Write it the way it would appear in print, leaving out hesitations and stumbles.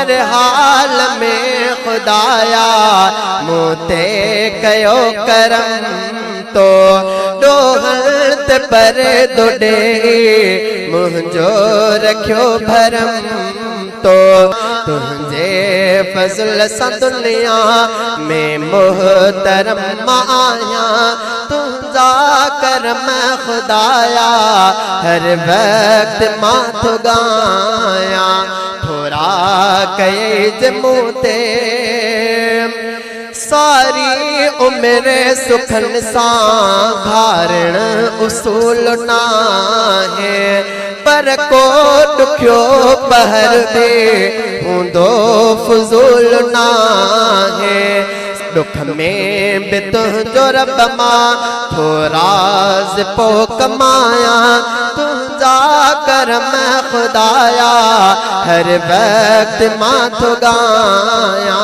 हर हाल में खुदाया मोते कयो करम तो डोहत पर दोडे मुझो रखियो भरम तो तुझे फजल सा दुनिया में मोहतरम आया तुझा करम खुदाया हर वक्त माथ गाया थोड़ा कई जमूते सारी उम्र सुखन सा धारण उसूल ना है पर को दुखियो पहर दे हूंदो फजूल ना है दुख में भी तुझो रब मां थोराज पो कमाया तुझा करम खुदाया हर वक्त माथ गाया